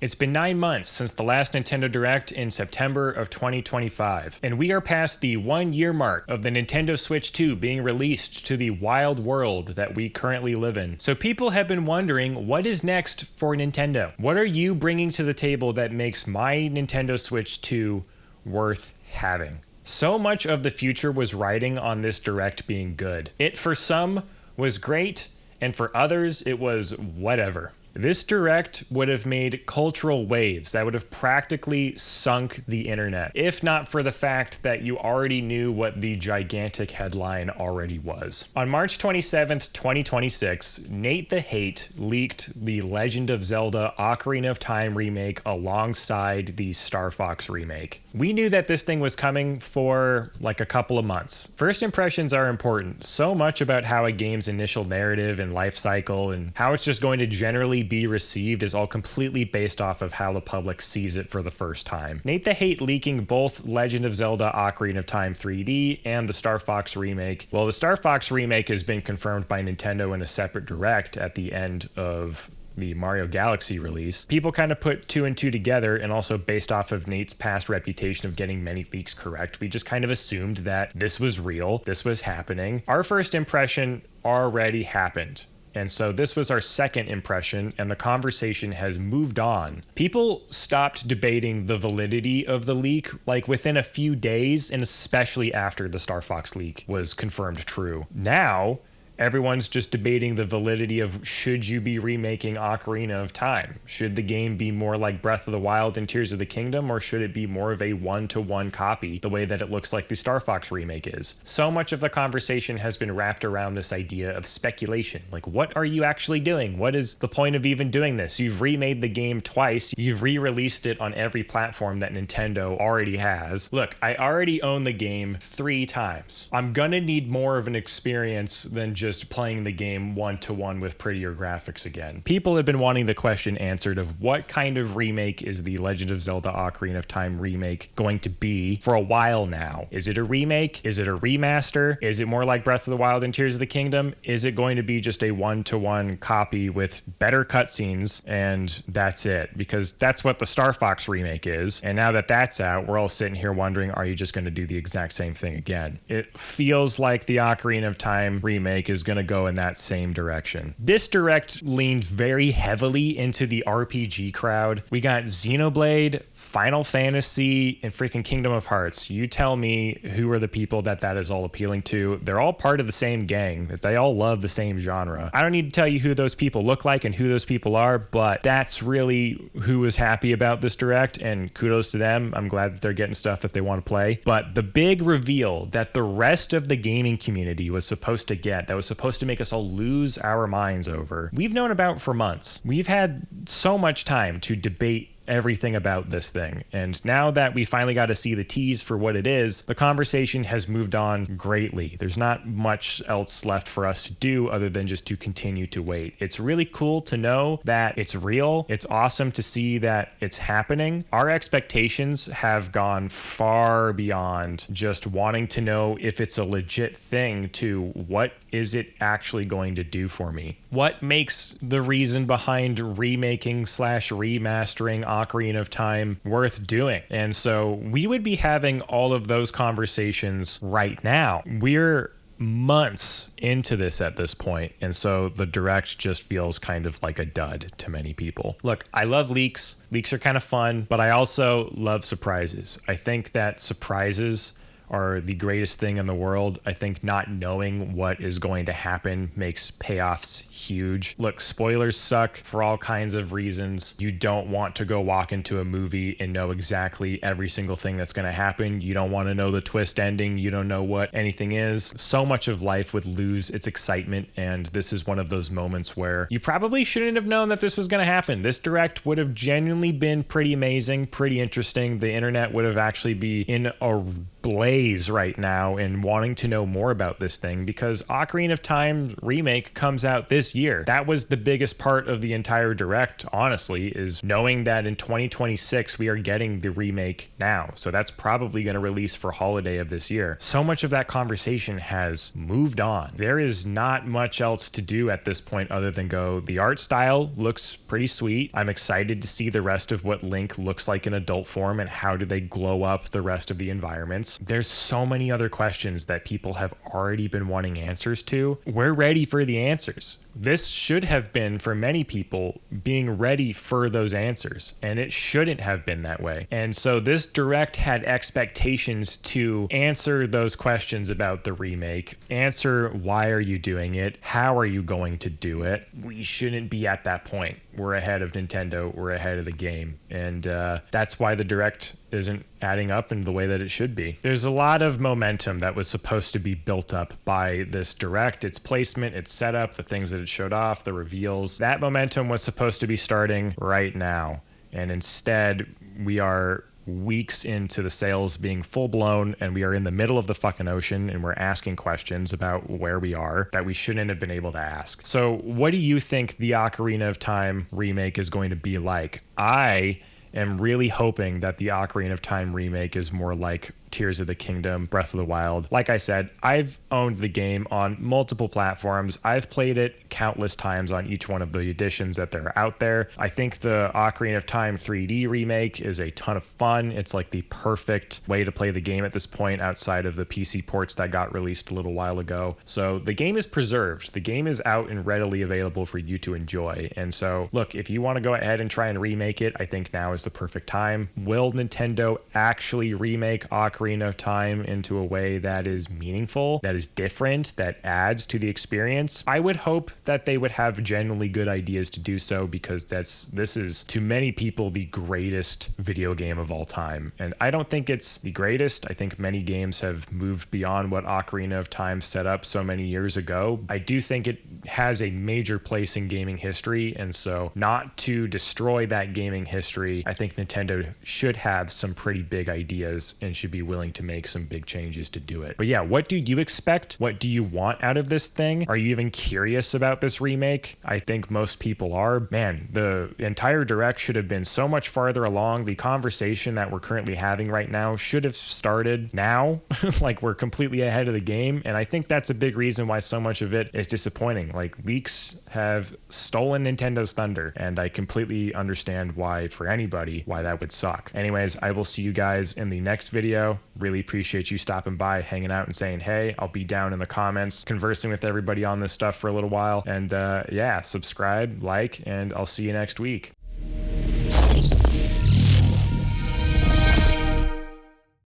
It's been 9 months since the last Nintendo Direct in September of 2025, and we are past the 1-year mark of the Nintendo Switch 2 being released to the wild world that we currently live in. So people have been wondering, what is next for Nintendo? What are you bringing to the table that makes my Nintendo Switch 2 worth having? So much of the future was riding on this Direct being good. It, for some, was great, and for others, it was whatever. This Direct would have made cultural waves that would have practically sunk the internet, if not for the fact that you already knew what the gigantic headline already was. On March 27th, 2026, Nate the Hate leaked the Legend of Zelda Ocarina of Time remake alongside the Star Fox remake. We knew that this thing was coming for like a couple of months. First impressions are important. So much about how a game's initial narrative and life cycle and how it's just going to generally be received is all completely based off of how the public sees it for the first time. Nate the Hate leaking both Legend of Zelda Ocarina of Time 3D and the Star Fox remake. Well, the Star Fox remake has been confirmed by Nintendo in a separate Direct at the end of the Mario Galaxy release. People kind of put 2 and 2 together, and also based off of Nate's past reputation of getting many leaks correct, we just kind of assumed that this was real, this was happening. Our first impression already happened. And so this was our second impression, and the conversation has moved on. People stopped debating the validity of the leak like within a few days, and especially after the Star Fox leak was confirmed true. Now, everyone's just debating the validity of, should you be remaking Ocarina of Time? Should the game be more like Breath of the Wild and Tears of the Kingdom, or should it be more of a one-to-one copy, the way that it looks like the Star Fox remake is? So much of the conversation has been wrapped around this idea of speculation. Like, what are you actually doing? What is the point of even doing this? You've remade the game twice. You've re-released it on every platform that Nintendo already has. Look, I already own the game 3 times. I'm gonna need more of an experience than just playing the game one-to-one with prettier graphics again. People have been wanting the question answered of what kind of remake is the Legend of Zelda Ocarina of Time remake going to be for a while now. Is it a remake? Is it a remaster? Is it more like Breath of the Wild and Tears of the Kingdom? Is it going to be just a one-to-one copy with better cutscenes and that's it? Because that's what the Star Fox remake is. And now that that's out, we're all sitting here wondering, are you just going to do the exact same thing again? It feels like the Ocarina of Time remake is going to go in that same direction. This Direct leaned very heavily into the RPG crowd. We got Xenoblade, Final Fantasy, and freaking Kingdom of Hearts. You tell me who are the people that is all appealing to. They're all part of the same gang, that they all love the same genre. I don't need to tell you who those people look like and who those people are, but that's really who was happy about this Direct, and kudos to them. I'm glad that they're getting stuff that they want to play. But the big reveal that the rest of the gaming community was supposed to get, that was supposed to make us all lose our minds over, we've known about for months. We've had so much time to debate everything about this thing. And now that we finally got to see the tease for what it is, the conversation has moved on greatly. There's not much else left for us to do other than just to continue to wait. It's really cool to know that it's real. It's awesome to see that it's happening. Our expectations have gone far beyond just wanting to know if it's a legit thing to what is it actually going to do for me? What makes the reason behind remaking/remastering Ocarina of Time worth doing? And so we would be having all of those conversations right now. We're months into this at this point, and so the Direct just feels kind of like a dud to many people. Look, I love leaks. Leaks are kind of fun, but I also love surprises. I think that surprises are the greatest thing in the world. I think not knowing what is going to happen makes payoffs huge. Look, spoilers suck for all kinds of reasons. You don't want to go walk into a movie and know exactly every single thing that's going to happen. You don't want to know the twist ending. You don't know what anything is. So much of life would lose its excitement, and this is one of those moments where you probably shouldn't have known that this was going to happen. This Direct would have genuinely been pretty amazing, pretty interesting. The internet would have actually been in a ablaze right now in wanting to know more about this thing because Ocarina of Time remake comes out this year. That was the biggest part of the entire direct, honestly, is knowing that in 2026 we are getting the remake now. So that's probably going to release for holiday of this year. So much of that conversation has moved on. There is not much else to do at this point other than go, the art style looks pretty sweet. I'm excited to see the rest of what Link looks like in adult form and how do they glow up the rest of the environments. There's so many other questions that people have already been wanting answers to. We're ready for the answers. This should have been, for many people, being ready for those answers, and it shouldn't have been that way. And so this direct had expectations to answer those questions about the remake, answer why are you doing it, how are you going to do it. We shouldn't be at that point. We're ahead of Nintendo, we're ahead of the game, and that's why the direct isn't adding up in the way that it should be. There's a lot of momentum that was supposed to be built up by this direct, its placement, its setup, the things that it showed off, the reveals. That momentum was supposed to be starting right now, and instead we are weeks into the sales being full blown, and we are in the middle of the fucking ocean, and we're asking questions about where we are that we shouldn't have been able to ask. So what do you think the Ocarina of Time remake is going to be like? I am really hoping that the Ocarina of Time remake is more like Tears of the Kingdom, Breath of the Wild. Like I said, I've owned the game on multiple platforms. I've played it countless times on each one of the editions that are out there. I think the Ocarina of Time 3D remake is a ton of fun. It's like the perfect way to play the game at this point outside of the PC ports that got released a little while ago. So the game is preserved. The game is out and readily available for you to enjoy. And so, look, if you want to go ahead and try and remake it, I think now is the perfect time. Will Nintendo actually remake Ocarina of Time into a way that is meaningful, that is different, that adds to the experience? I would hope that they would have genuinely good ideas to do so, because this is to many people the greatest video game of all time. And I don't think it's the greatest. I think many games have moved beyond what Ocarina of Time set up so many years ago. I do think it has a major place in gaming history, and so not to destroy that gaming history, I think Nintendo should have some pretty big ideas and should be willing to make some big changes to do it. But yeah, what do you expect? What do you want out of this thing? Are you even curious about this remake? I think most people are. Man, the entire direct should have been so much farther along. The conversation that we're currently having right now should have started now. Like, we're completely ahead of the game, and I think that's a big reason why so much of it is disappointing. Like, leaks have stolen Nintendo's thunder, and I completely understand why, for anybody, why that would suck. Anyways, I will see you guys in the next video. Really appreciate you stopping by, hanging out, and saying hey. I'll be down in the comments conversing with everybody on this stuff for a little while. And yeah, subscribe, like, and I'll see you next week.